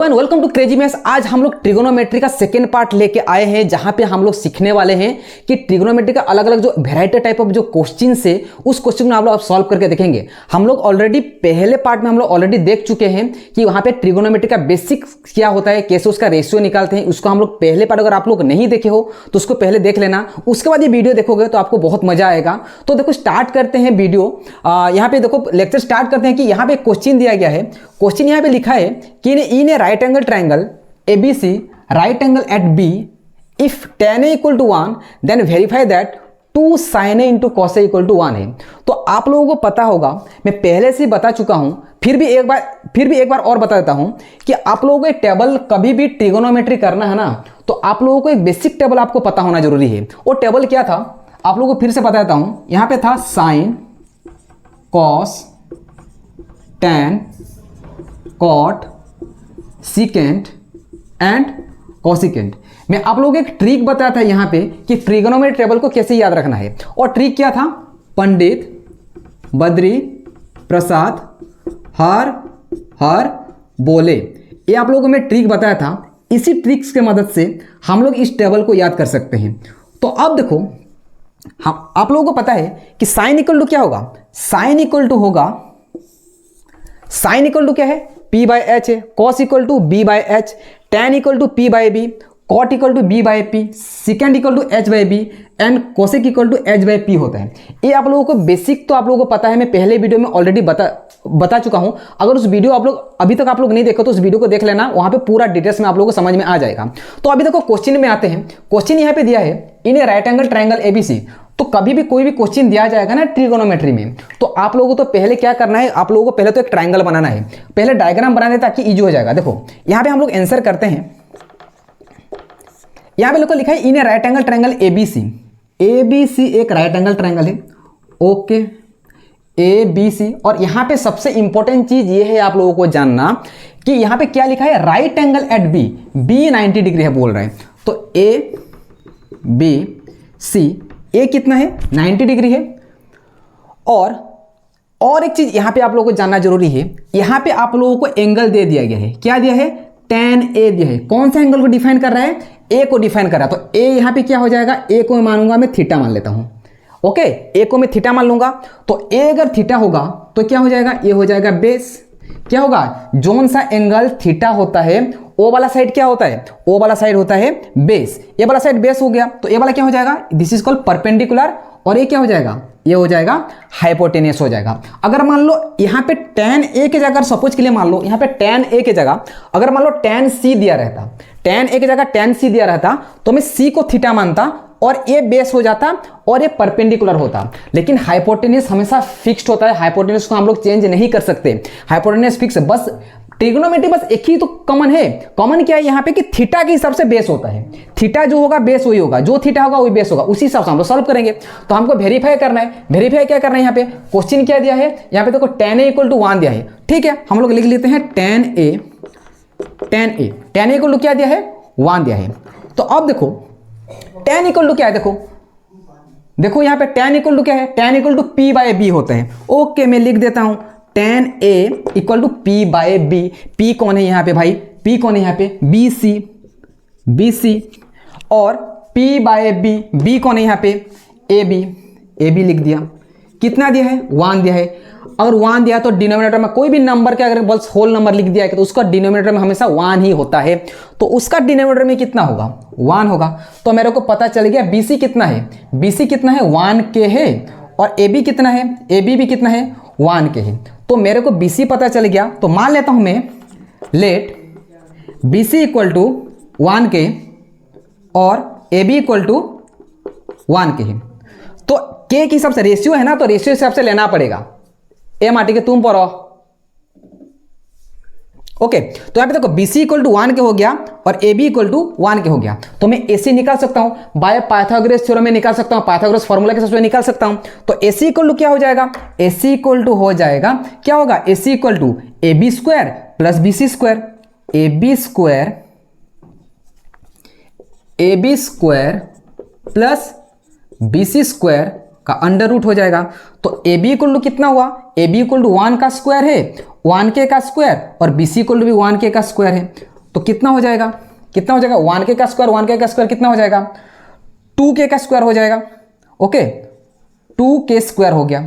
Welcome to crazy maths. आज हम लोग ट्रिगोनोमेट्री का सेकेंड पार्ट लेके आए हैं, जहां पे हम लोग सीखने वाले हैं कि ट्रिगोनोमेट्री का अलग अलग जो वेराइटी टाइप ऑफ जो क्वेश्चन है उस क्वेश्चन में आप लोग सॉल्व करके देखेंगे। हम लोग ऑलरेडी पहले पार्ट में हम लोग ऑलरेडी देख चुके हैं कि वहां पे ट्रिगोनोमेट्री का बेसिक क्या होता है, कैसे उसका रेशियो निकालते हैं। उसको हम लोग पहले पार्ट, अगर आप लोग नहीं देखे हो तो उसको पहले देख लेना, उसके बाद ये वीडियो देखोगे तो आपको बहुत मजा आएगा। तो देखो स्टार्ट करते हैं वीडियो। यहाँ पे देखो लेक्चर स्टार्ट करते हैं कि यहाँ पे क्वेश्चन दिया गया है। क्वेश्चन यहाँ पे लिखा है कि in a right angle triangle ABC, right angle at B, if tan A equal to 1, then verify that 2 sin A into cos A equal to 1 है। तो आप लोगों को पता होगा, मैं पहले से बता चुका हूं, फिर भी एक बार और बता देता हूं कि आप लोगों को एक टेबल कभी भी ट्रिगोनोमेट्री करना है ना, तो आप लोगों को एक बेसिक टेबल आपको पता होना जरूरी है। वो टेबल क्या था आप लोगों को फिर से बता देता हूं। यहां पे था sine, cos, tan, cot, secant and cosecant. मैं आप लोगों को एक ट्रिक बताया था यहाँ पे कि ट्रिगोनोमेट्री टेबल को कैसे याद रखना है, और ट्रिक क्या था? पंडित, बद्री, प्रसाद, हर बोले। ये आप लोगों को मैं ट्रिक बताया था। इसी ट्रिक्स के मदद से हम लोग इस टेबल को याद कर सकते हैं। तो अब देखो, हम आप लोगों को पता है कि साइन इक्वल टू क्या होगा? साइन इक्वल टू होगा, साइन इक्वल टू क्या है? P बाई एच है। Cos equal to B by H, tan equal to P by B, cot equal to B by P, secant equal to H by B and cosec equal to H by P होता है। ये आप लोगों को basic तो आप लोगों को पता है, मैं पहले वीडियो में ऑलरेडी बता चुका हूं। अगर उस वीडियो आप लोग अभी तक आप लोग नहीं देखो तो उस वीडियो को देख लेना, वहां पे पूरा डिटेल्स में आप लोगों को समझ में आ जाएगा। तो अभी देखो क्वेश्चन में आते हैं। क्वेश्चन यहाँ पे दिया है in a right angle triangle ABC। तो कभी भी कोई भी क्वेश्चन दिया जाएगा ना ट्रिगोनोमेट्री में, तो आप लोगों को तो पहले क्या करना है, आप लोगों को पहले तो एक ट्राइंगल बनाना है। पहले डायग्राम बना दे ताकि इजी हो जाएगा। देखो यहां पे हम लोग आंसर करते हैं। यहां पे लोग लिखा है in a right angle triangle ABC। ABC एक राइट एंगल ट्राइंगल है, ओके, ABC। और यहां पे सबसे इंपॉर्टेंट चीज ये है आप लोगों को जानना कि यहां पे क्या लिखा है? Right angle at B 90 degree है बोल रहे हैं। तो ABC, ए कितना है? 90 डिग्री है। और एक चीज यहां पे आप लोगों को जानना जरूरी है, यहां पे आप लोगों को एंगल दे दिया गया है। क्या दिया है? tan A दिया है। कौन सा एंगल को डिफाइन कर रहा है? ए को डिफाइन कर रहा है। तो ए यहां पे क्या हो जाएगा? ए को मैं मानूंगा, मैं थीटा मान लेता हूं, ओके। ए को मैं थीटा मान लूंगा। तो ए अगर थीटा होगा तो क्या हो जाएगा? ये हो जाएगा बेस। क्या होगा? जोन सा एंगल थीटा होता है, ओ वाला साइड क्या होता है? ओ वाला साइड होता है बेस। ये वाला साइड बेस हो गया, तो ये वाला क्या हो जाएगा? This is called perpendicular. और ये क्या हो जाएगा? ये हो जाएगा हाइपोटेनियस हो जाएगा। अगर मान लो यहाँ पे tan A की जगह, सपोज के लिए मान लो यहाँ पे tan A की जगह अगर मान लो tan C दिया रहता, tan A की जगह tan C दिया रहता, तो मैं C को थीटा मानता और ये बेस हो जाता और ये परपेंडिकुलर होता। लेकिन हाइपोटेनियस हमेशा फिक्स्ड होता है, हाइपोटेनियस को हम लोग चेंज नहीं कर सकते। हाइपोटेनियस फिक्स, बस ट्रिगोनोमेट्री बस एक ही तो कॉमन है। कॉमन क्या है यहाँ पे कि थीटा के हिसाब से बेस होता है। थीटा जो होगा बेस वही होगा, जो थीटा होगा वही बेस होगा, उसी हिसाब से हम लोग सॉल्व करेंगे। तो हमको वेरीफाई करना है। वेरीफाई क्या करना है? यहाँ पे क्वेश्चन क्या दिया है? यहाँ पे देखो tan A इक्वल टू 1 दिया है, ठीक है। हम लोग लिख लेते हैं tan A इक्वल टू क्या दिया है? 1 दिया है। तो अब देखो tan इक्वल टू क्या है? देखो यहाँ पे tan इक्वल टू क्या है? tan equal to P by B होता है, ओके। मैं लिख देता हूं tan A equal to P by B। P कौन है यहाँ पे भाई? P कौन है यहाँ पे? BC। और P बाई B, B कौन है यहाँ पे? AB लिख दिया। कितना दिया है? 1 दिया है। अगर 1 दिया तो डिनोमिनेटर में कोई भी नंबर के अगर बस होल नंबर लिख दिया है तो उसका डिनोमिनेटर में हमेशा 1 ही होता है। तो उसका डिनोमिनेटर में कितना होगा? 1 होगा। तो मेरे को पता चल गया BC कितना है? BC कितना है? 1 के है। और AB कितना है? AB भी कितना है? 1 के है। तो मेरे को BC पता चल गया। तो मान लेता हूं मैं, लेट BC इक्वल टू 1 के और AB इक्वल टू 1 के है। तो K के हिसाब से रेशियो है ना, तो रेशियो हिसाब से लेना पड़ेगा। ए माटी के तुम पढ़ो, ओके। तो यहां पे देखो BC इक्वल टू 1 के हो गया और AB इक्वल टू 1 के हो गया। तो मैं AC निकाल सकता हूं, बाय पाइथागोरस थ्योरम में निकाल सकता हूं, पाइथागोरस फार्मूला के हिसाब से निकाल सकता हूं। तो AC इक्वल टू क्या हो जाएगा? AC इक्वल टू हो जाएगा, क्या होगा? AC equal to AB square plus BC square. AB square plus BC square का अंडर रूट हो जाएगा। तो AB इक्वल टू कितना हुआ? AB इक्वल टू 1 का स्क्वायर है, 1k का स्क्वायर, और BC इक्वल टू भी 1k का स्क्वायर है। तो कितना हो जाएगा, कितना हो जाएगा 1k का स्क्वायर, 1k का स्क्वायर कितना हो जाएगा 2k का स्क्वायर हो जाएगा। ओके 2k स्क्वायर हो गया,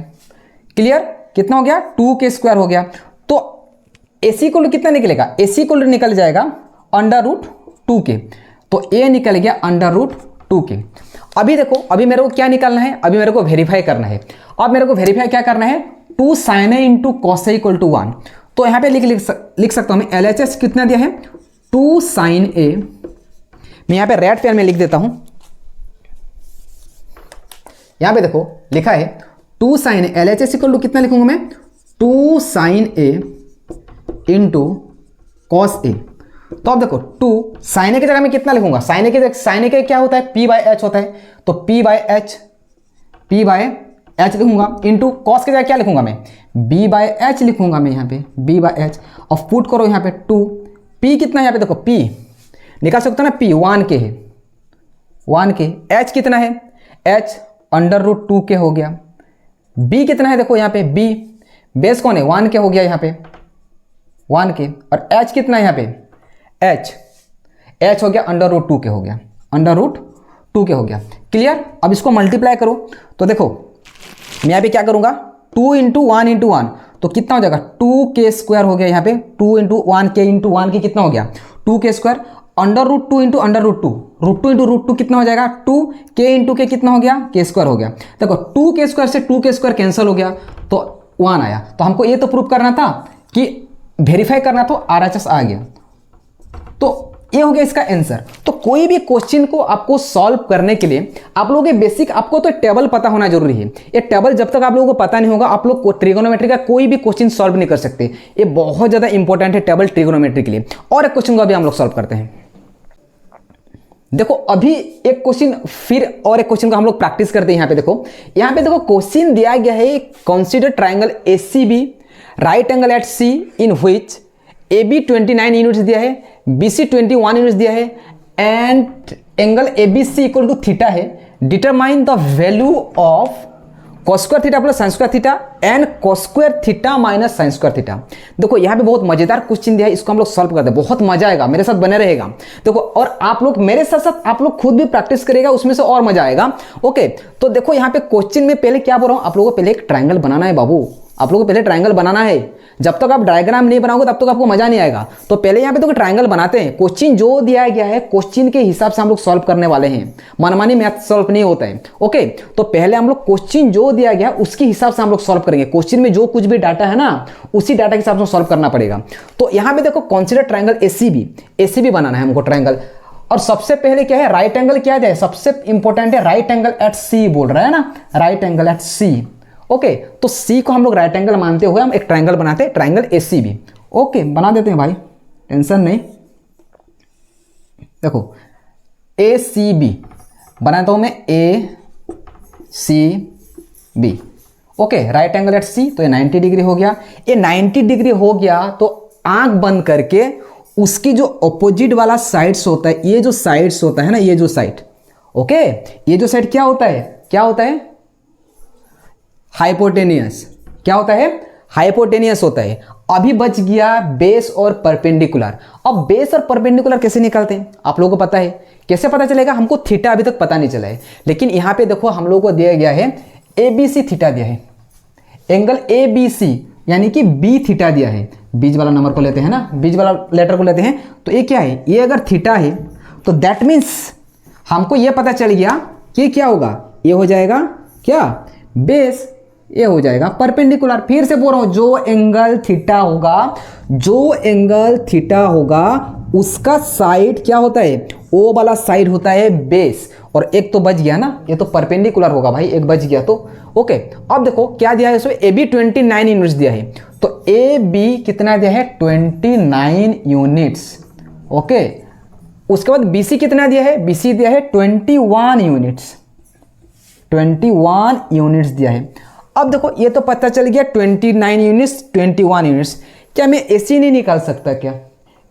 क्लियर, कितना हो गया 2k स्क्वायर हो गया। तो AC को कितना निकलेगा, AC को निकल जाएगा अंडर रूट 2k, तो A निकल गया अंडर रूट 2k। अभी देखो, अभी मेरे को क्या निकालना है, अभी मेरे को वेरीफाई करना है। अब मेरे को वेरीफाई क्या करना है, 2 sin A into cos A equal to 1। तो यहाँ पे लिख सकता हूँ मैं LHS कितना दिया है 2 sin A, मैं यहाँ पे रेड पेन में लिख देता हूँ। यहाँ पे देखो लिखा है 2 sin A, LHS equal to कितना लिखूंगा मैं 2 sin A into cos A. तो अब देखो 2 sin A की जगह में कितना लिखूंगा, sin A के क्या होता है P/H होता है, तो P/H लिखूंगा इंटू कॉस की जगह क्या लिखूंगा मैं B/H लिखूंगा मैं यहाँ पे B/H। और पुट करो यहाँ पे 2, P कितना है यहाँ पे देखो P निकाल सकते हो ना, P 1k है 1k, H कितना है H अंडर रूट 2k हो गया, B कितना है देखो यहाँ पे B बेस कौन है 1k हो गया यहाँ पे 1k, और H कितना है यहाँ पे H हो गया अंडर रूट 2k हो गया, अंडर रूट 2k हो गया, क्लियर। अब इसको मल्टीप्लाई करो तो देखो मैं यहाँ पे क्या करूंगा 2 इंटू 1 इंटू 1, तो कितना हो जाएगा 2k स्क्वायर हो गया यहाँ पे 2 इंटू 1k इंटू 1k कितना हो गया 2k square, under root 2 into under root 2, root 2 into root 2 कितना हो जाएगा 2k इंटू k कितना हो गया k स्क्वायर हो गया। देखो 2k स्क्वायर से 2k स्क्वायर कैंसिल हो गया तो 1 आया। तो हमको ये तो प्रूव करना था कि वेरीफाई करना, तो RHS आ गया, तो ये हो गया इसका आंसर। तो कोई भी क्वेश्चन को आपको सॉल्व करने के लिए आप लोगों के बेसिक आपको तो टेबल पता होना जरूरी है। ये टेबल जब तक आप लोगों को पता नहीं होगा आप लोग ट्रिगोनोमेट्री का कोई भी क्वेश्चन सॉल्व नहीं कर सकते। ये बहुत ज्यादा इंपॉर्टेंट है टेबल ट्रिगोनोमेट्री के लिए। और एक क्वेश्चन को अभी हम लोग सॉल्व करते हैं। देखो अभी एक क्वेश्चन फिर और एक क्वेश्चन का हम लोग प्रैक्टिस करते हैं। यहाँ पे देखो क्वेश्चन दिया गया है consider triangle ACB right angle at C in which AB 29 units दिया है, BC 21 यूनिट्स दिया है and angle ABC equal to theta है। Determine the value of cos square theta plus sin square theta and cos square theta minus sin square theta. देखो यहाँ पे बहुत मजेदार क्वेश्चन दिया है, इसको हम लोग सॉल्व करते हैं, बहुत मजा आएगा, मेरे साथ बने रहेगा। देखो और आप लोग मेरे साथ साथ आप लोग खुद भी प्रैक्टिस करेगा, उसमें से और मजा आएगा। ओके तो देखो यहाँ पे क्वेश्चन में पहले क्या बोल रहा हूँ, आप लोगों को पहले एक ट्राइंगल बनाना है बाबू, आप लोगों को पहले ट्राइंगल बनाना है। जब तक आप डायग्राम नहीं बनाओगे तब तक आपको मजा नहीं आएगा। तो पहले यहाँ पे तो ट्राइंगल बनाते हैं, क्वेश्चन जो दिया गया है क्वेश्चन के हिसाब से हम लोग सॉल्व करने वाले हैं, मनमानी मैथ सॉल्व नहीं होता है। ओके तो पहले हम लोग क्वेश्चन जो दिया गया उसके हिसाब से हम लोग सॉल्व करेंगे। क्वेश्चन में जो कुछ भी डाटा है ना उसी डाटा के हिसाब से सॉल्व करना पड़ेगा। तो यहाँ पे देखो कंसीडर ट्राइंगल ACB बनाना है हमको ट्राइंगल। और सबसे पहले क्या है राइट एंगल क्या है, सबसे इंपॉर्टेंट है राइट एंगल एट C बोल रहा है ना, right angle at C। Okay तो C को हम लोग राइट एंगल मानते हुए हम एक ट्राइंगल बनाते हैं, ट्राइंगल ACB। ओके बना देते हैं भाई, टेंशन नहीं। देखो ACB बनाता हूं मैं ACB। Okay right angle at C, तो ये 90 डिग्री हो गया। ये 90 डिग्री हो गया तो आंख बंद करके उसकी जो ऑपोजिट वाला साइड्स होता है, ये जो साइड्स होता है ना, ये जो साइड, ओके ये जो साइड क्या होता है, क्या होता है हाइपोटेनियस। क्या होता है हाइपोटेनियस होता है। अभी बच गया बेस और परपेंडिकुलर। अब बेस और परपेंडिकुलर कैसे निकालते हैं आप लोगों को पता है, कैसे पता चलेगा, हमको थीटा अभी तक पता नहीं चला है। लेकिन यहां पे देखो हम लोगों को दिया गया है ABC थीटा दिया है, एंगल ABC यानी कि B थीटा दिया है। बीच वाला नंबर को लेते हैं ना, बीच वाला लेटर को लेते हैं, तो ये क्या है, ये अगर थीटा है तो दैट मीन्स हमको ये पता चल गया कि क्या होगा, ये हो जाएगा क्या बेस, ये हो जाएगा परपेंडिकुलर। फिर से बोल रहा हूं जो एंगल थीटा होगा, जो एंगल थीटा होगा उसका साइड क्या होता है, ओ वाला साइड होता है बेस। और एक तो बच गया ना, ये तो परपेंडिकुलर होगा भाई, एक बच गया तो ओके। अब देखो क्या दिया है इसमें, AB 29 यूनिट्स दिया है, तो AB कितना दिया है 29 यूनिट्स। ओके उसके बाद BC कितना दिया है, BC दिया है 21 यूनिट्स, 21 यूनिट्स दिया है। अब देखो ये तो पता चल गया 29 यूनिट्स 21 यूनिट्स। क्या मैं AC नहीं निकाल सकता, क्या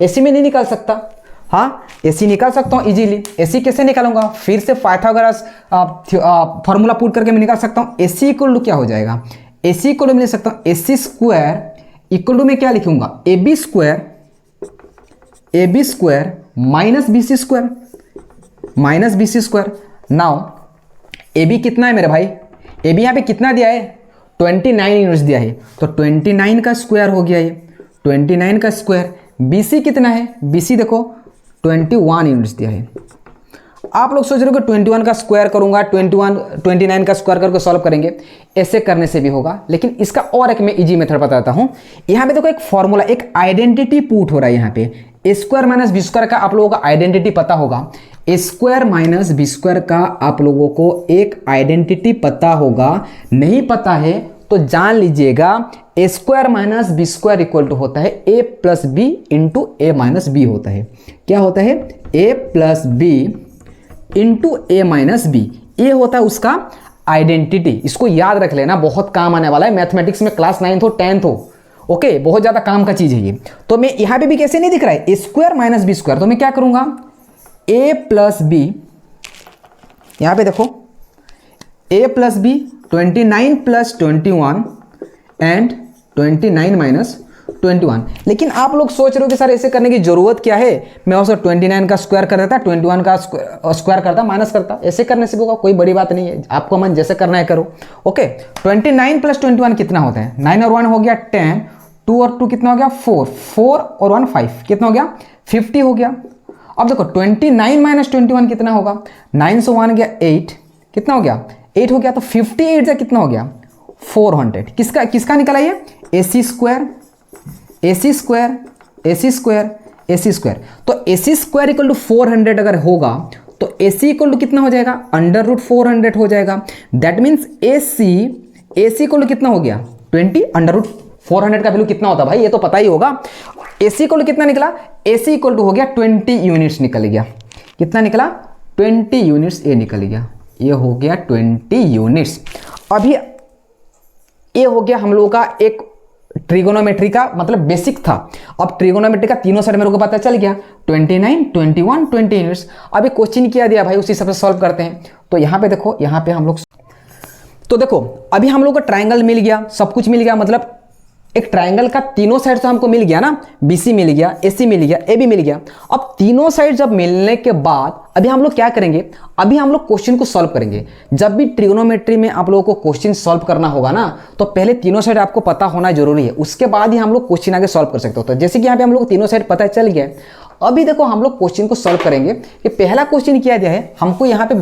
AC में नहीं निकाल सकता, हाँ AC निकाल सकता हूँ इजीली। AC कैसे निकालूंगा, फिर से पाइथागोरस फॉर्मूला पुट करके मैं निकाल सकता हूँ। AC इक्वल टू क्या हो जाएगा, AC इक्वल टू मैं लिख सकता हूँ AC स्क्वायर इक्वल टू में क्या लिखूंगा AB square A B square minus B C square, minus B C square. Now A B कितना है मेरे भाई, ए बी यहाँ पे कितना दिया है, 29 यूनिट्स दिया है, तो 29 का स्क्वायर हो गया ये, 29 का स्क्वायर। बी सी कितना है, बी सी देखो 21 यूनिट्स दिया है। आप लोग सोच रहे हो कि 21 का स्क्वायर करूंगा, 29 का स्क्वायर करके सॉल्व करेंगे, ऐसे करने से भी होगा, लेकिन इसका और एक मैं इजी मेथड बताता हूं। यहां पे देखो एक फॉर्मूला, एक आइडेंटिटी पुट हो रहा है यहां पे। ए स्क्वायर माइनस बी स्क्वायर का आप लोगों को आइडेंटिटी पता होगा, ए स्क्वायर माइनस बी स्क्वायर का आप लोगों को एक आइडेंटिटी पता होगा। नहीं पता है तो जान लीजिएगा, A square minus B square equal to होता है A plus B into A minus B होता है। क्या होता है, A plus B into A minus B, ये होता है उसका आइडेंटिटी। इसको याद रख लेना, बहुत काम आने वाला है मैथमेटिक्स में, क्लास 9th हो 10th हो, ओके, बहुत ज्यादा काम का चीज है ये। तो मैं यहां पे भी कैसे नहीं दिख रहा है, ए स्क्वायर माइनस बी स्क्वायर, तो मैं क्या करूंगा, ए प्लस बी, यहां पे देखो A plus B 29 plus 21 and 29 minus 21। लेकिन आप लोग सोच रहे हो कि सर ऐसे करने की जरूरत क्या है, मैं उसको 29 का स्क्वायर कर देता, 21 का स्क्वायर करता, माइनस करता, ऐसे करने से भी होगा, कोई बड़ी बात नहीं है, आपको मन जैसे करना है करो। ओके, 29 प्लस 21 कितना होता है, 9 और 1 हो गया 10, 2 और 2 कितना हो गया 4, 4 और 1 5, कितना हो गया 50 हो गया। अब देखो 29 माइनस 21 कितना होगा, 9 से 1 गया 8, कितना हो गया 8 हो गया, तो 58 से कितना हो गया 400। किसका किसका निकला ये, ए सी स्क्वायर, ए सी स्क्वायर, ए सी स्क्वायर, ए सी स्क्वायर। तो ए सी स्क्वायर इक्वल टू 400 अगर होगा तो ए सी इक्वल टू कितना हो जाएगा, अंडर रूट 400 हो जाएगा। That means A C equal to कितना हो गया 20, अंडर रूट 400 का वैल्यू कितना होता है भाई, ये तो पता ही होगा। ए सी इक्वल टू कितना निकला, ए सी इक्वल टू हो गया 20 यूनिट्स निकल गया। कितना निकला 20 यूनिट्स, ये निकल गया, ये हो गया 20 यूनिट्स। अभी ये हो गया हम लोगों का एक ट्रिगोनोमेट्री का मतलब बेसिक था। अब ट्रिगोनोमेट्री का तीनों साइड मेरे को पता चल गया, 29, 21, 20 यूनिट्स। अभी क्वेश्चन किया दिया भाई, उसी हिसाब से सॉल्व करते हैं। तो यहाँ पे देखो, यहाँ पे हम लोग, तो देखो अभी हम लोग को ट्राइंगल मिल गया, सब कुछ मिल गया, मतलब एक ट्राइंगल का तीनों साइड से हमको मिल गया ना, बीसी मिल गया, एसी मिल गया, ए बी मिल गया। अब तीनों साइड जब मिलने के बाद अभी हम लोग क्या करेंगे, अभी हम लोग क्वेश्चन को सॉल्व करेंगे। जब भी ट्रिगोनोमेट्री में आप लोगों को क्वेश्चन सॉल्व करना होगा ना, तो पहले तीनों साइड आपको पता होना जरूरी है, उसके बाद ही हम लोग क्वेश्चन आगे सॉल्व कर सकते हो। तो जैसे कि यहाँ पे हम लोग तीनों साइड पता चल गया, अभी देखो हम लोग क्वेश्चन को सॉल्व करेंगे। कि पहला क्वेश्चन क्या दिया है हमको, यहाँ पे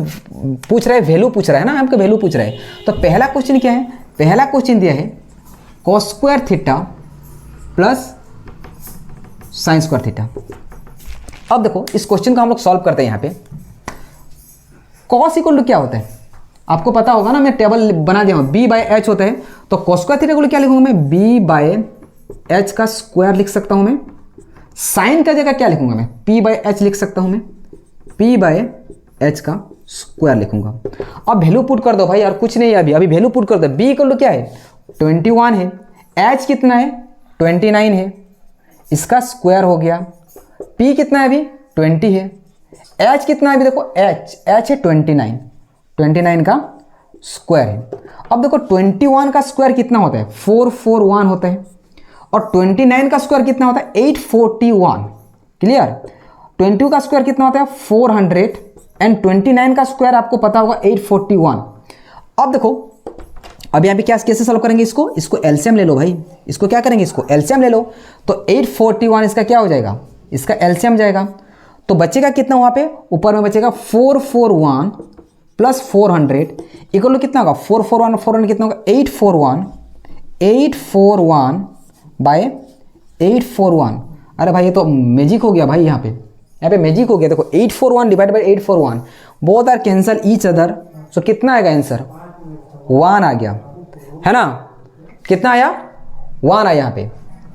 पूछ रहा है वैल्यू पूछ रहा है ना, हमको वैल्यू पूछ रहा है। तो पहला क्वेश्चन क्या है, पहला क्वेश्चन दिया है cos square theta plus sine square theta. अब देखो इस क्वेश्चन को हम लोग सॉल्व करते हैं। यहाँ पे cos इक्वल टू क्या होता है आपको पता होगा ना, मैं टेबल बना दिया हूं, b बाय एच होता है। तो cos स्क्वायर थीटा को क्या लिखूंगा मैं, b बाय एच का स्क्वायर लिख सकता हूं मैं। साइन का जगह क्या लिखूंगा मैं, p बाय एच लिख सकता हूं मैं, p बाय एच का स्क्वायर लिखूंगा। अब वैल्यू पुट कर दो भाई, और कुछ नहीं है, अभी वैल्यू पुट कर दो। b इक्वल टू क्या है 21 है, h कितना है 29 है, इसका स्क्वायर हो गया। p कितना है अभी 20 है, h कितना है अभी देखो h है 29 का स्क्वायर है। अब देखो 21 का स्क्वायर कितना होता है 441 होता है, और 29 का स्क्वायर कितना होता है 841। क्लियर, 20 का स्क्वायर कितना होता है 400 एंड 29 का स्क्वायर आपको पता होगा 841। अब देखो अब यहाँ पे क्या कैसे सॉल्व करेंगे इसको एलसीएम ले लो भाई, इसको क्या करेंगे, इसको एलसीएम ले लो। तो 841 इसका क्या हो जाएगा, इसका एलसीएम जाएगा। तो बचेगा कितना वहाँ पे, ऊपर में बचेगा 441 प्लस 400 इक्वल टू कितना होगा 441 400 कितना होगा 841 बाय 841। अरे भाई ये तो मैजिक हो गया भाई, यहाँ पे मैजिक हो गया। देखो 841 divide by 841, both are cancel each other. So कितना आएगा आंसर 1 आ गया, है ना। कितना आया 1 आया, यहाँ पे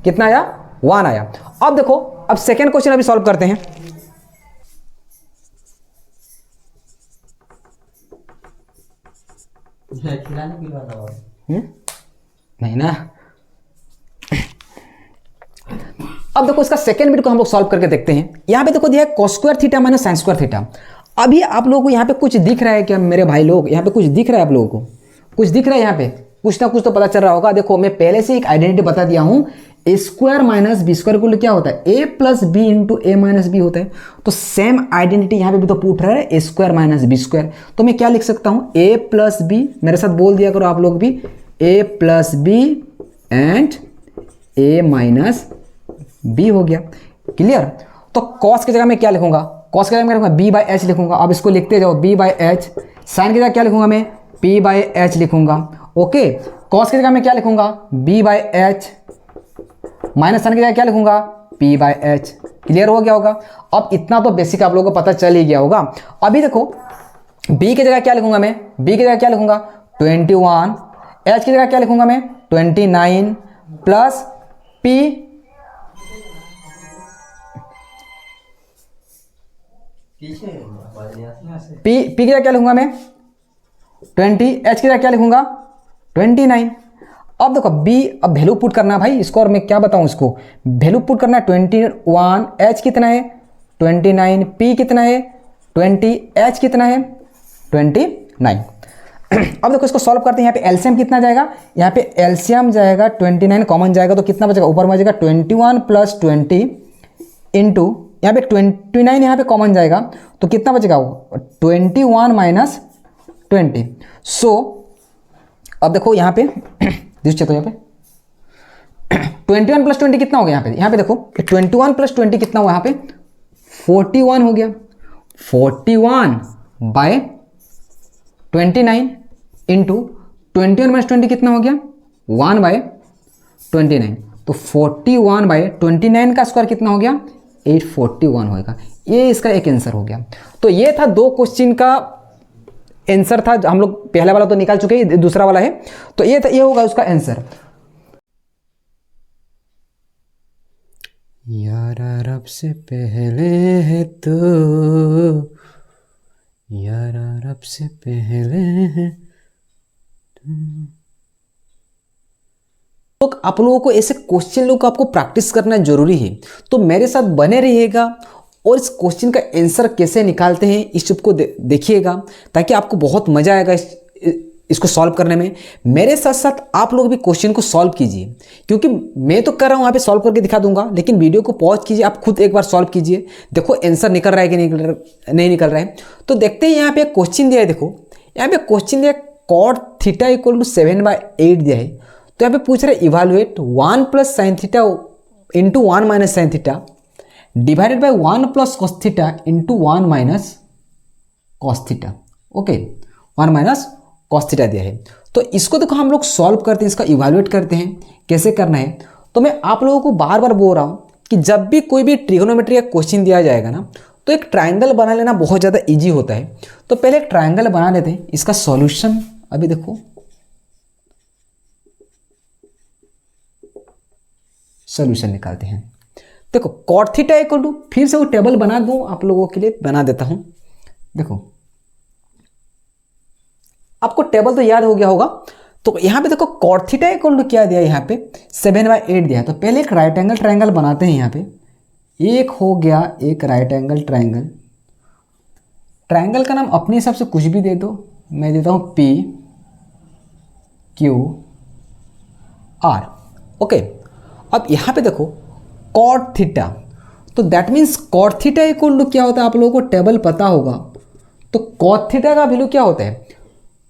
कितना आया 1 आया। अब देखो अब सेकेंड क्वेश्चन अभी सॉल्व करते हैं। नहीं ना। अब देखो इसका सेकेंड बिट को हम लोग सॉल्व करके देखते हैं। यहां पे देखो दिया है cos square theta minus sine square theta. अभी आप लोगों को यहाँ पे कुछ दिख रहा है क्या मेरे भाई लोग, यहाँ पे कुछ दिख रहा है, आप लोगों को कुछ दिख रहा है, यहाँ पे कुछ ना कुछ तो पता चल रहा होगा। देखो मैं पहले से एक आइडेंटिटी बता दिया हूं, ए स्क्वायर माइनस बी स्क्वायर को क्या होता है, A plus B into A minus B होता है। तो सेम आइडेंटिटी यहाँ पे भी तो पूछ रहा है, ए स्क्वायर माइनस बी स्क्वायर। तो मैं क्या लिख सकता हूँ, ए प्लस बी, मेरे साथ बोल दिया करो आप लोग भी, A plus B and A minus B हो गया। क्लियर। तो कॉस की जगह मैं क्या लिखूंगा, कॉस की जगह मैं लिखूंगा बी बाई एच लिखूंगा। अब इसको लिखते जाओ, बी बाई एच। साइन की जगह क्या लिखूंगा मैं, पी बाई एच लिखूंगा। ओके, कॉस की जगह मैं क्या लिखूंगा, B by H. Minus sine की जगह क्या लिखूंगा, पी बाई एच। क्लियर हो गया होगा। अब इतना तो बेसिक आप लोगों को पता चल ही गया होगा। अभी देखो बी की जगह क्या लिखूंगा मैं, बी की जगह क्या लिखूंगा 21, एच की जगह क्या लिखूंगा मैं 29 प्लस पी, पी की जगह क्या लिखूंगा मैं 20, एच की जगह क्या लिखूंगा 29। अब देखो बी, अब वैल्यू पुट करना है भाई इसको, और मैं क्या बताऊं इसको, वैल्यू पुट करना है 21, एच कितना है 29, पी कितना है 20, एच कितना है 29। अब देखो इसको सॉल्व करते हैं। यहाँ पे एलसीएम कितना जाएगा, यहाँ पे एलसीएम जाएगा 29, कॉमन जाएगा तो कितना बचेगा, ऊपर में जाएगा 21 प्लस 20 इंटू यहाँ पे 29, यहाँ पे कॉमन जाएगा तो कितना बचेगा, 21 माइनस 20। सो अब देखो यहाँ पे तो यहाँ पे 21 प्लस 20 कितना हो गया, यहाँ पे देखो 21 प्लस 20 कितना हुआ, यहाँ पे 41 हो गया। 41 बाय 29 इंटू 21 माइनस 20 कितना हो गया 1 बाय 29। तो 41 बाय 29 का स्क्वायर कितना हो गया 841 होगा। ये इसका एक आंसर हो गया। तो ये था दो क्वेश्चन का आंसर था। हम लोग पहला वाला तो निकाल चुके हैं, दूसरा वाला है, तो ये होगा उसका आंसर। यार रब से पहले है तो, यार रब से पहले है तो आप लोगों को ऐसे क्वेश्चन लोग आपको प्रैक्टिस करना जरूरी है। तो मेरे साथ बने रहिएगा और इस क्वेश्चन का आंसर कैसे निकालते हैं इस चीज को देखिएगा, ताकि आपको बहुत मजा आएगा इसको सॉल्व करने में। मेरे साथ साथ आप लोग भी क्वेश्चन को सॉल्व कीजिए, क्योंकि मैं तो कर रहा हूँ यहाँ पे सॉल्व करके दिखा दूंगा, लेकिन वीडियो को पॉज कीजिए, आप खुद एक बार सॉल्व कीजिए, देखो आंसर निकल रहा है कि नहीं निकल रहा है। तो देखते हैं यहाँ पे क्वेश्चन दिया है, देखो यहाँ पे क्वेश्चन दिया कॉट थीटा इक्वल टू 7/8 दिया है। तो यहाँ पे पूछ रहे evaluate 1 plus sine theta into 1 minus sine theta divided by 1 plus cos theta into 1 minus cos theta. Okay, 1 minus cos theta दिया है। तो इसको देखो हम लोग सॉल्व करते हैं, इसका इवालुएट करते हैं कैसे करना है। तो मैं आप लोगों को बार बार बोल रहा हूँ कि जब भी कोई भी ट्रिग्नोमेट्री का क्वेश्चन दिया जाएगा ना, तो एक ट्राइंगल बना लेना बहुत ज़्यादा ईजी होता है। तो पहले एक ट्राइंगल बना लेते हैं, इसका सॉल्यूशन अभी देखो सॉल्यूशन निकालते हैं। देखो कॉट थीटा इक्वल टू, फिर से वो टेबल बना दूं आप लोगों के लिए, बना देता हूं। देखो आपको टेबल तो याद हो गया होगा। तो यहां पे देखो कॉट थीटा इक्वल टू क्या दिया, यहाँ पे 7/8 दिया है। तो पहले एक राइट एंगल ट्राइंगल बनाते हैं। यहाँ पे एक हो गया एक राइट एंगल ट्राइंगल। ट्राइंगल का नाम अपने हिसाब से कुछ भी दे दो, मैं देता हूं P Q R। ओके, अब यहाँ पे देखो कॉट थीटा, तो that means cot theta equal to क्या होता है, आप लोगों को टेबल पता होगा। तो कॉट थीटा का वैल्यू क्या होता है,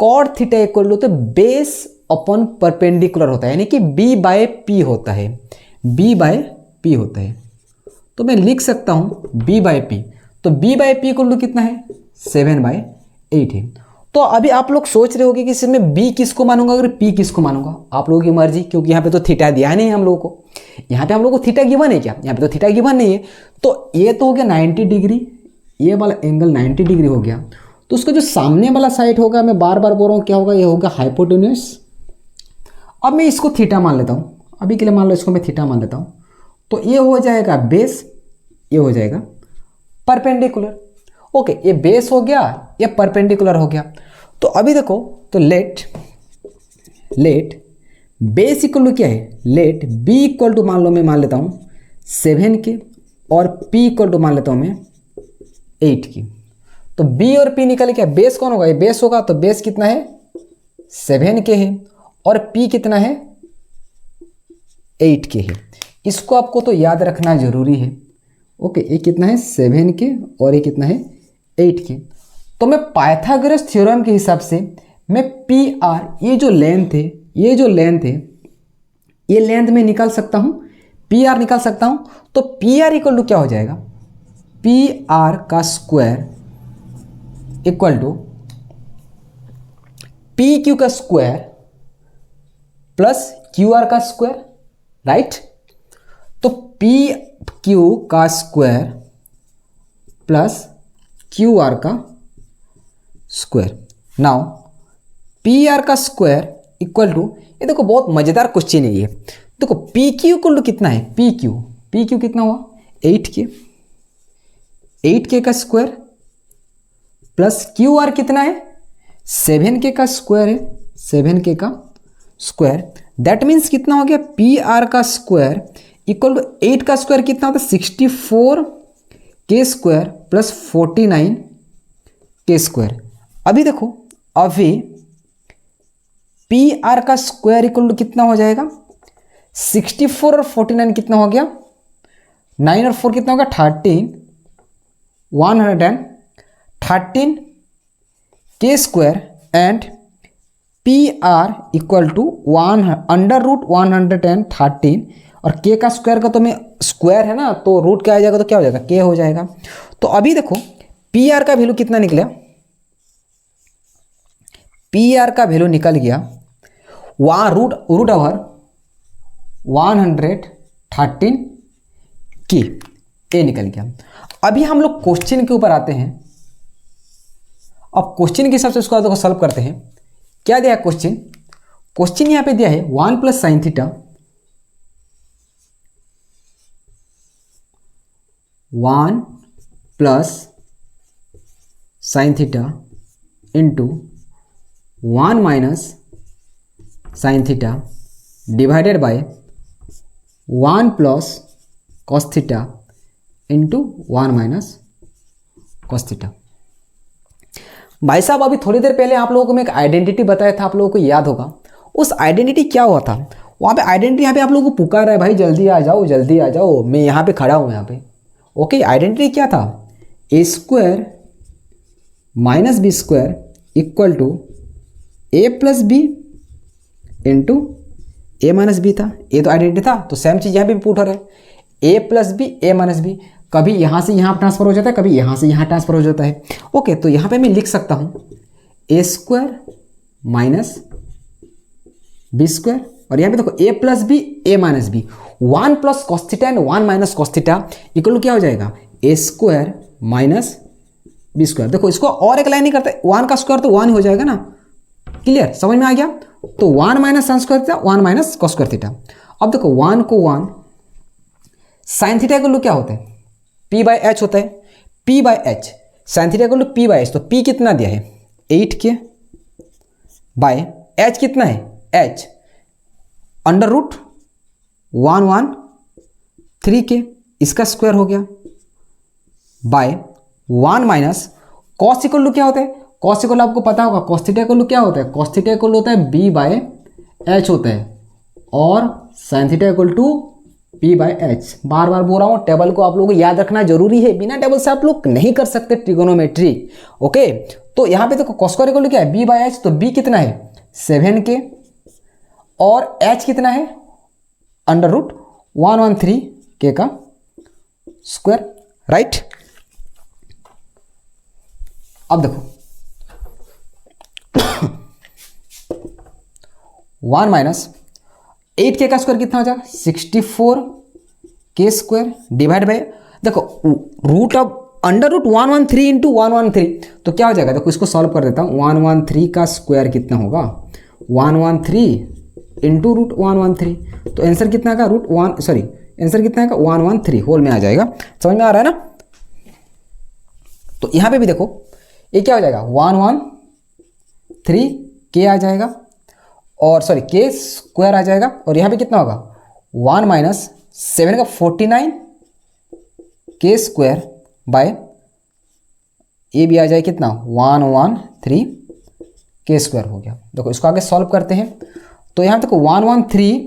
कॉट थीटा इक्वल टू तो बेस अपॉन परपेंडिकुलर होता है, यानी कि B बाय P होता है, B बाय P होता है। तो मैं लिख सकता हूँ B बाय P। तो B by P equal to कितना है 7/8 है। तो अभी आप लोग सोच रहे होगे कि इसमें B किसको मानूंगा और P किसको मानूंगा, आप लोगों की मर्जी, क्योंकि यहाँ पे तो थीटा दिया नहीं है हम लोगों को। यहाँ पे हम लोग को थीटा गिवन है क्या, यहाँ पे तो थीटा गिवन नहीं है। तो ये तो हो गया 90 डिग्री, ये वाला एंगल 90 डिग्री हो गया। तो उसका जो सामने वाला साइड होगा, मैं बार बार बोल रहा हूँ क्या होगा, ये होगा हाइपोटेन्यूस। अब मैं इसको थीटा मान लेता हूँ, अभी के लिए मान लो इसको मैं थीटा मान लेता हूँ। तो ये हो जाएगा बेस, ये हो जाएगा परपेंडिकुलर। ओके, ये बेस हो गया, ये परपेंडिकुलर हो गया। तो अभी देखो, तो लेट बेस इक्वल टू क्या है, लेट बी इक्वल टू मान लो मैं मान लेता हूँ 7 के, और पी इक्वल टू मान लेता हूँ मैं 8 की। तो बी और पी निकल क्या, बेस कौन होगा, ये बेस होगा। तो बेस कितना है 7 के है, और पी कितना है 8 के है। इसको आपको तो याद रखना जरूरी है। ओके, ये कितना है 7 के और ये कितना है 8 के। तो मैं पाइथागोरस थ्योरम के हिसाब से मैं पी आर, ये जो लेंथ है, ये लेंथ में निकाल सकता हूँ, पी आर निकाल सकता हूँ। तो पी आर इक्वल टू क्या हो जाएगा, पी आर का square equal to P Q का स्क्वायर प्लस क्यू आर का स्क्वायर, राइट। तो पी क्यू का स्क्वायर प्लस क्यू आर का स्क्वायर। नाउ पी आर का स्क्वायर इक्वल टू, ये देखो बहुत मजेदार क्वेश्चन है ये। देखो पी क्यू इक्वल टू कितना है, पी क्यू कितना हुआ 8 के का स्क्वायर प्लस क्यू आर कितना है 7 के का स्क्वायर है, 7 के का स्क्वायर। दैट मीन्स कितना हो गया, पी आर का स्क्वायर इक्वल टू 8 का स्क्वायर कितना होता है 64 के स्क्वायर प्लस 49 के स्क्वायर। अभी देखो, अभी पी आर का स्क्वायर इक्वल टू कितना हो जाएगा 64 और 49 कितना हो गया, 9 और 4 कितना होगा 13, 113 K square and P R equal to 1/113 और के का स्क्वायर का तो मैं स्क्वायर है ना, तो रूट क्या आ जाएगा, तो क्या हो जाएगा के हो जाएगा। तो अभी देखो पी आर का वैल्यू कितना निकला, पी आर का वैल्यू निकल गया वहाँ रूट ओवर 113 के, ए निकल गया। अभी हम लोग क्वेश्चन के ऊपर आते हैं। अब क्वेश्चन के हिसाब से उसको देखो सॉल्व करते हैं। क्या दिया है क्वेश्चन यहाँ पे दिया है 1 plus sine theta 1 plus sine theta into 1 minus sine theta divided by 1 plus cos theta into 1 minus cos theta. भाई साहब अभी थोड़ी देर पहले आप लोगों को मैं एक आइडेंटिटी बताया था, आप लोगों को याद होगा। उस आइडेंटिटी क्या हुआ था, वहाँ पे आइडेंटिटी यहाँ पे आप लोगों को पुकार रहा है, भाई जल्दी आ जाओ जल्दी आ जाओ, मैं यहाँ पे खड़ा हूँ यहाँ पे। ओके, आइडेंटिटी क्या था, A square minus B square equal to A plus B into A minus B था। ये तो आइडेंटिटी था, तो सेम चीज़ यहाँ भी पुट हो रहा है, A plus B A minus B. कभी यहाँ से यहाँ ट्रांसफर हो जाता है, कभी यहाँ से यहाँ ट्रांसफर हो जाता है। ओके, तो यहाँ पे मैं लिख सकता हूँ A square minus B square और यहाँ पे देखो A plus B A minus B, 1 plus cos theta and 1 minus cos theta equal to क्या हो जाएगा A square minus B square. देखो इसको और एक लाइन नहीं करते, 1 का स्क्वायर तो 1 ही हो जाएगा ना, क्लियर, समझ में आ गया। तो 1 minus sine square theta 1 minus cos square theta. अब देखो 1 को 1 साइन थीटा इक्वल टू क्या होता है P बाई एच होता है, P by H sine theta equal to P by H. तो P कितना दिया है 8 के बाय एच कितना है h अंडर रूट 113 के, इसका स्क्वायर हो गया by 1 minus cos equal to क्या होता है, कॉस इक्वल आपको पता होगा, कॉस थीटा इक्वल टू क्या होता है, कॉस थीटा इक्वल होता है b बाय एच होता है और sine theta equal to p by H. बार बार बोल रहा हूँ, टेबल को आप लोगों को याद रखना जरूरी है, बिना टेबल से आप लोग नहीं कर सकते ट्रिगोनोमेट्री। ओके, तो यहाँ पे देखो कॉस स्क्वायर इक्वल टू क्या है b बाय एच, तो b कितना है 7 के और h कितना है अंडर रूट 113 के का स्क्वायर, राइट। अब देखो 1 माइनस 8 के का स्क्वायर कितना हो जाएगा 64 के स्क्वायर डिवाइड बाय, देखो root of under root 113 into 113, तो क्या हो जाएगा, देखो इसको सॉल्व कर देता हूँ। 113 का स्क्वायर कितना होगा 113 इंटू रूट 113, तो आंसर कितना का रूट 1 सॉरी आंसर कितना है का 113 होल में आ जाएगा, समझ में आ रहा है ना। तो यहाँ पे भी देखो ये क्या हो जाएगा 113 के आ जाएगा और सॉरी के स्क्वायर आ जाएगा और यहाँ पे कितना होगा 1 माइनस 7 का 49 के स्क्वायर बाय ये भी आ जाए कितना 113 के स्क्वायर हो गया। देखो इसको आगे सॉल्व करते हैं, तो यहाँ देखो 113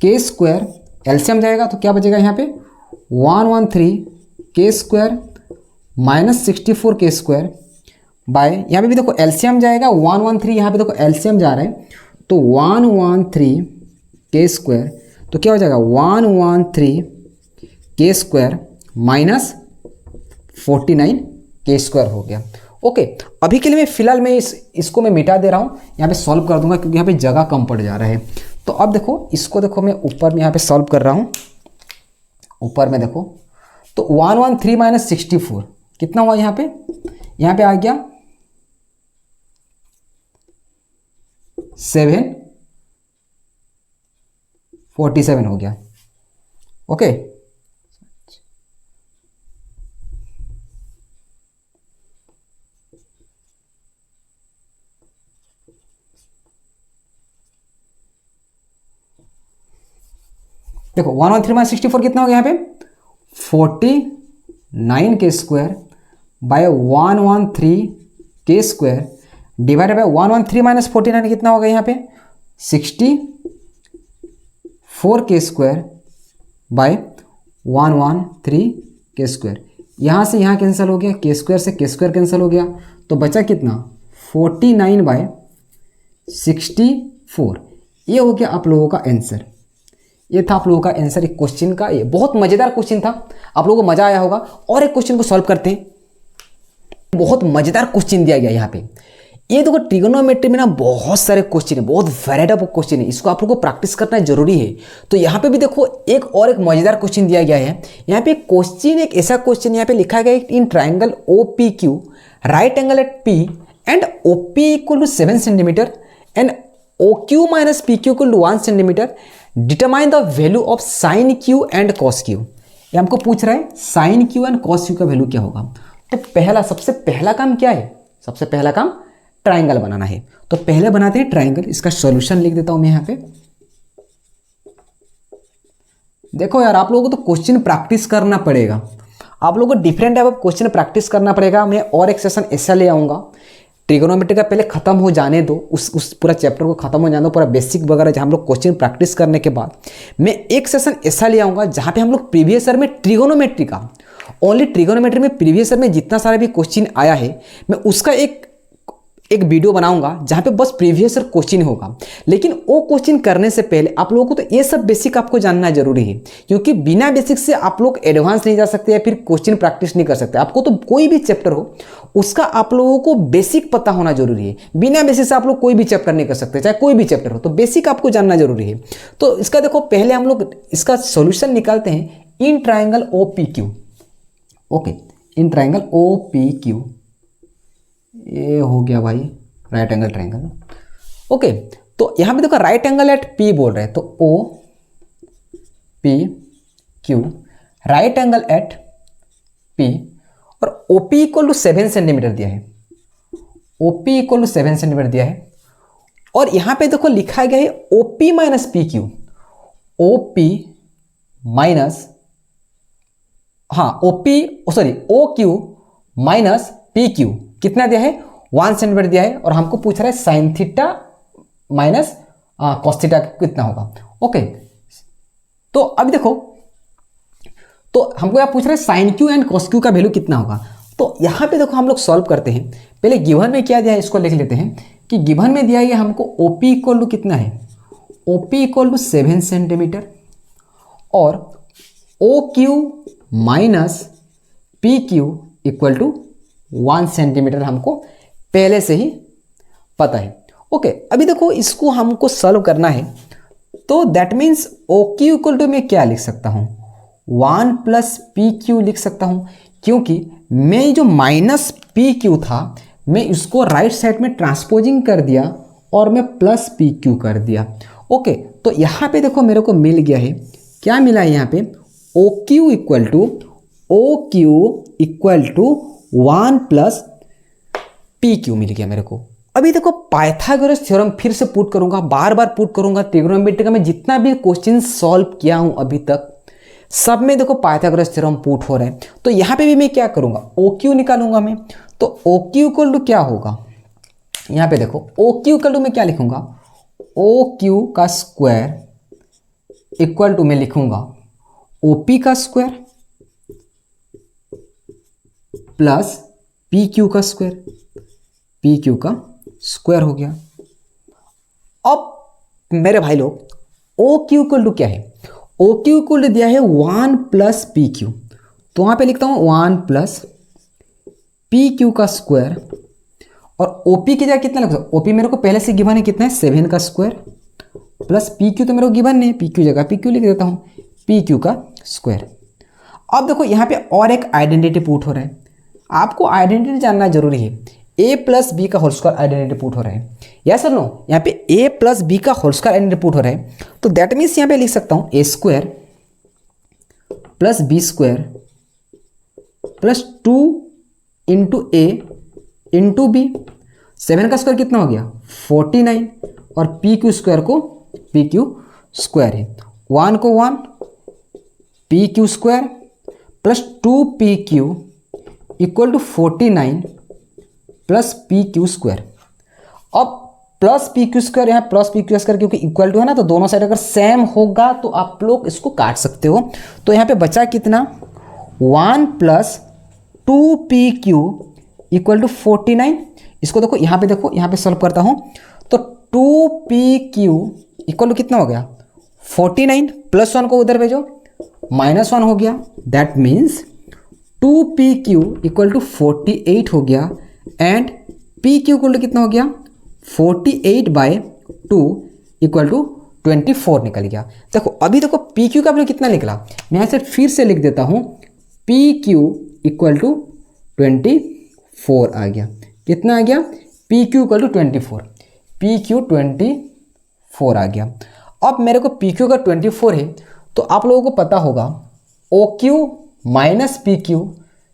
के स्क्वायर, एलसीएम जाएगा तो क्या बचेगा यहाँ पे 113 K square minus 64 K square by, यहाँ पे भी देखो एलसीएम जाएगा 113, यहाँ पे देखो एलसीएम जा रहा है तो 113 के स्क्वायर, तो क्या हो जाएगा 113 के स्क्वायर माइनस 49 के स्क्वायर हो गया। ओके, अभी के लिए मैं फिलहाल मैं इसको मैं मिटा दे रहा हूँ, यहाँ पे सॉल्व कर दूंगा क्योंकि यहाँ पे जगह कम पड़ जा रहा है। तो अब देखो इसको, देखो मैं ऊपर में यहाँ पे सॉल्व कर रहा हूँ, ऊपर में देखो तो 113 माइनस 64 कितना हुआ यहाँ पे आ गया 747 हो गया। ओके, देखो 113 माइनस 64 कितना हो गया यहाँ पे 49 के square by 113 K square divided by 113 minus 49 कितना होगा यहाँ पे 64 K square by 113 K square. यहाँ से यहाँ कैंसिल हो गया, के स्क्वायर से के स्क्वायर कैंसिल हो गया, तो बचा कितना 49 बाय 64। ये हो गया आप लोगों का आंसर। ये था आप लोगों का आंसर एक क्वेश्चन का। ये बहुत मज़ेदार क्वेश्चन था, आप लोगों को मज़ा आया होगा। और एक क्वेश्चन को सॉल्व करते हैं, बहुत मज़ेदार क्वेश्चन दिया गया यहाँ पे। ये देखो ट्रिगोनोमेट्री में ना बहुत सारे क्वेश्चन है, बहुत वैरायटी ऑफ क्वेश्चन है, इसको आप लोगों को प्रैक्टिस करना जरूरी है। तो यहाँ पे भी देखो एक मज़ेदार क्वेश्चन दिया गया है। यहाँ पे क्वेश्चन, एक ऐसा क्वेश्चन यहाँ पे लिखा गया है, in triangle O P Q right angle at P and O P equal to 7 centimetre and O Q minus P Q equal to 1 centimetre, determine the value of sine Q and cos Q. ये हमको पूछ रहा है sine Q and cos Q का value क्या होगा। तो सबसे पहला काम क्या है, सबसे पहला काम ट्राइंगल बनाना है। तो पहले बनाते हैं ट्राइंगल, इसका सॉल्यूशन लिख देता हूं मैं यहाँ पे। देखो यार, आप लोगों को तो क्वेश्चन प्रैक्टिस करना पड़ेगा, आप लोगों को different type of question practice करना पड़ेगा। मैं और एक सेशन ऐसा ले आऊँगा, ट्रिगोनोमेट्री का पहले खत्म हो जाने दो, उस पूरा चैप्टर को खत्म हो जाने दो, पूरा बेसिक वगैरह जहाँ हम लोग क्वेश्चन प्रैक्टिस करने के बाद मैं एक सेशन ऐसा ले आऊँगा जहाँ पे हम लोग प्रीवियस ईयर में ट्रिगोनोमेट्री का, ओनली ट्रिगोनोमेट्री में प्रीवियस ईयर में जितना सारा भी क्वेश्चन आया है, मैं उसका एक वीडियो बनाऊंगा जहाँ पे बस प्रीवियस ईयर क्वेश्चन होगा। लेकिन वो क्वेश्चन करने से पहले आप लोगों को तो ये सब बेसिक आपको जानना जरूरी है, क्योंकि बिना बेसिक से आप लोग एडवांस नहीं जा सकते या फिर क्वेश्चन प्रैक्टिस नहीं कर सकते। आपको तो कोई भी चैप्टर हो उसका आप लोगों को बेसिक पता होना जरूरी है। बिना बेसिक से आप लोग कोई भी चैप्टर नहीं कर सकते, चाहे कोई भी चैप्टर हो, तो बेसिक आपको जानना जरूरी है। तो इसका देखो पहले हम लोग इसका सोल्यूशन निकालते हैं in triangle O P Q. Okay, in triangle O P Q, ये हो गया भाई राइट एंगल ट्राइंगल। ओके, तो यहां पे देखो राइट एंगल एट पी बोल रहे हैं, तो O P Q right angle at P और ओपी इक्वल टू 7 सेंटीमीटर दिया है, ओपी इक्वल टू 7 सेंटीमीटर दिया है। और यहां पे देखो लिखा गया है OP minus P Q, OP minus O Q minus P Q कितना दिया है 1 सेंटीमीटर दिया है। और हमको पूछ रहा है sine theta minus cos theta कितना होगा। ओके, तो अभी देखो, तो हमको यहाँ पूछ रहे हैं sine Q and cos Q का वैल्यू कितना होगा। तो यहाँ पे देखो हम लोग सॉल्व करते हैं। पहले गिवन में क्या दिया है इसको लिख लेते हैं कि गिवन में दिया है हमको ओपी इक्वल टू कितना है, ओपी इक्वल टू 7 सेंटीमीटर और O Q minus P Q equal to 1 centimetre हमको पहले से ही पता है। ओके, अभी देखो इसको हमको सॉल्व करना है, तो that means O Q equal to मैं क्या लिख सकता हूँ 1 प्लस पी क्यू लिख सकता हूँ, क्योंकि मैं जो माइनस पी क्यू था मैं इसको राइट साइड में ट्रांसपोजिंग कर दिया और मैं प्लस पी क्यू कर दिया। ओके, तो यहाँ पे देखो मेरे को मिल गया है, क्या मिला है यहाँ पे O Q equal to 1 plus P Q मिल गया मेरे को। अभी देखो पाइथागोरस थ्योरम फिर से पुट करूंगा, बार बार पुट करूंगा। ट्रिगोनोमेट्री का मैं जितना भी क्वेश्चन सॉल्व किया हूं अभी तक सब में देखो पाइथागोरस थ्योरम पुट हो रहे हैं। तो यहाँ पे भी मैं क्या करूंगा ओ क्यू निकालूंगा मैं। तो ओ क्यू इक्वल टू क्या होगा, यहाँ पे देखो ओ क्यू इक्वल टू मैं क्या लिखूंगा ओ क्यू का स्क्वायर इक्वल टू मैं लिखूंगा OP का स्क्वायर प्लस PQ का स्क्वायर, PQ का स्क्वायर हो गया। अब मेरे भाई लोग OQ इक्वल टू क्या है, OQ इक्वल टू दिया है 1 प्लस PQ, तो वहां पे लिखता हूं 1 प्लस PQ का स्क्वायर, और OP की जगह कितना लिख सकता हूं, OP मेरे को पहले से गिवन है कितना है 7 का स्क्वायर, प्लस PQ तो मेरे को गिवन नहीं है, PQ जगह PQ लिख देता हूं, PQ का स्क्वायर। अब देखो यहाँ पे और एक आइडेंटिटी पुट हो रहा है, आपको आइडेंटिटी जानना जरूरी है। A प्लस बी का होल स्क्वायर आइडेंटिटी पुट हो रहा है, या सर नो, यहाँ पे A प्लस बी का होल स्क्वायर आइडेंटिटी पुट हो रहा है, तो दैट मीन्स यहाँ पे लिख सकता हूँ A square plus B square plus 2 into A into B. 7 का स्क्वायर कितना हो गया 49, और PQ स्क्वायर को PQ स्क्वायर है, 1 को 1 PQ स्क्वायर plus 2PQ equal to 49 plus PQ square. अब प्लस PQ स्क्वायर, यहाँ प्लस PQ स्क्वायर क्योंकि इक्वल टू है ना, तो दोनों साइड अगर सेम होगा तो आप लोग इसको काट सकते हो। तो यहाँ पे बचा कितना 1 प्लस 2PQ इक्वल टू 49। इसको देखो यहाँ पे, देखो यहाँ पे सॉल्व करता हूँ, तो 2PQ इक्वल टू कितना हो गया 49, प्लस 1 को उधर भेजो -1 हो गया, that means 2PQ equal to 48 हो गया, एंड PQ इक्वल टू कितना हो गया 48/2 इक्वल टू 24 निकल गया। देखो अभी देखो PQ का वैल्यू कितना निकला, मैं यहाँ से फिर से लिख देता हूँ, PQ इक्वल टू 24 आ गया। कितना आ गया PQ इक्वल टू 24, PQ 24 आ गया। अब मेरे को PQ अगर 24 है तो आप लोगों को पता होगा OQ माइनस PQ,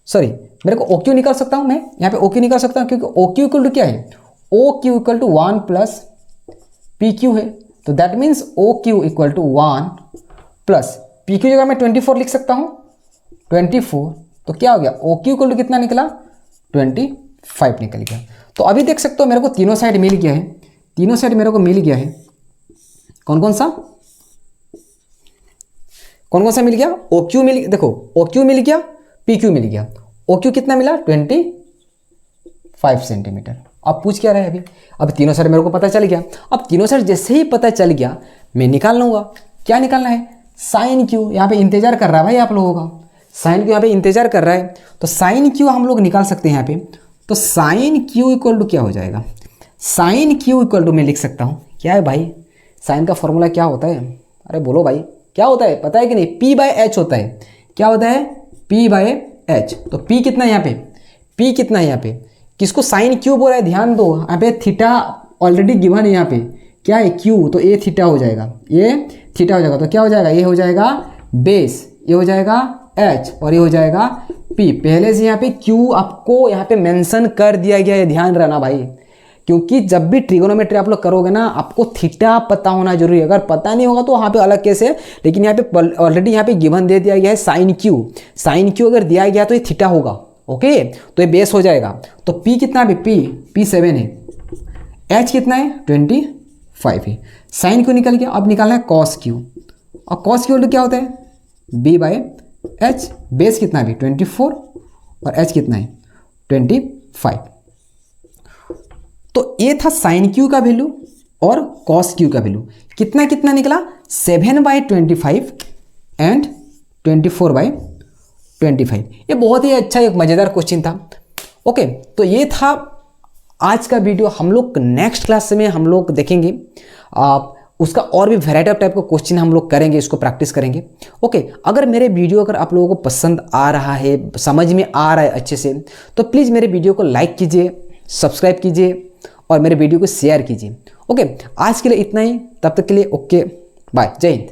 सॉरी मेरे को OQ निकाल सकता हूं, मैं यहाँ पे OQ निकाल सकता हूं क्योंकि OQ इक्वल टू क्या है, OQ equal to 1 plus PQ है, तो that means OQ equal to 1 plus PQ जगह मैं 24 लिख सकता हूं, 24, तो क्या हो गया OQ इक्वल टू कितना निकला 25 निकल गया। तो अभी देख सकते हो मेरे को तीनों साइड मिल गया है, तीनों साइड मेरे को मिल गया है, कौन कौन सा मिल गया, OQ मिल, देखो OQ मिल गया, PQ मिल गया। OQ कितना मिला 25 सेंटीमीटर। अब पूछ क्या रहा है अभी, अब तीनों साइड मेरे को पता चल गया। अब तीनों साइड जैसे ही पता चल गया मैं निकाल लूंगा, क्या निकालना है साइन Q, यहाँ पे इंतजार कर रहा है भाई आप लोगों का, साइन Q यहाँ पे इंतजार कर रहा है, तो साइन Q हम लोग निकाल सकते हैं यहाँ पे। तो साइन Q इक्वल टू क्या हो जाएगा, साइन Q इक्वल टू मैं लिख सकता हूँ, क्या है भाई साइन का फॉर्मूला क्या होता है, अरे बोलो भाई क्या होता है, पता है कि नहीं, P/H होता है। क्या होता है P/H, तो P कितना है यहाँ पे, P कितना है यहाँ पे, किसको साइन Q बोल रहा है, ध्यान दो यहाँ पे थीटा ऑलरेडी गिवन है, यहाँ पे क्या है Q, तो ये थीटा हो जाएगा, ये थीटा हो जाएगा, तो क्या हो जाएगा, ये हो जाएगा बेस, ये हो जाएगा H और ये हो जाएगा P। पहले से यहाँ पे Q आपको यहाँ पे मेंशन कर दिया गया है, ध्यान रहना भाई, क्योंकि जब भी ट्रिगोनोमेट्री आप लोग करोगे ना आपको थीटा पता होना जरूरी है, अगर पता नहीं होगा तो वहाँ पे अलग केस है, लेकिन यहाँ पे ऑलरेडी यहाँ पे गिवन दे दिया गया है साइन Q, साइन Q अगर दिया गया तो ये थीटा होगा, ओके, तो ये बेस हो जाएगा। तो P कितना है, P 7 है, H कितना है 25 है, साइन Q निकल गया। अब निकालना है कॉस Q, और कॉस Q क्या होता है B/H, बेस कितना है 24 और H कितना है 25। तो ये था साइन Q का वैल्यू और कॉस Q का वैल्यू, कितना कितना निकला 7/25 एंड 24/25। ये बहुत ही अच्छा एक मज़ेदार क्वेश्चन था। ओके, तो ये था आज का वीडियो। हम लोग नेक्स्ट क्लास में हम लोग देखेंगे उसका और भी वेराइटी ऑफ टाइप का क्वेश्चन हम लोग करेंगे, इसको प्रैक्टिस करेंगे। ओके, अगर मेरे वीडियो अगर आप लोगों को पसंद आ रहा है, समझ में आ रहा है अच्छे से, तो प्लीज़ मेरे वीडियो को लाइक कीजिए, सब्सक्राइब कीजिए और मेरे वीडियो को शेयर कीजिए। ओके, आज के लिए इतना ही, तब तक के लिए ओके बाय, जय हिंद।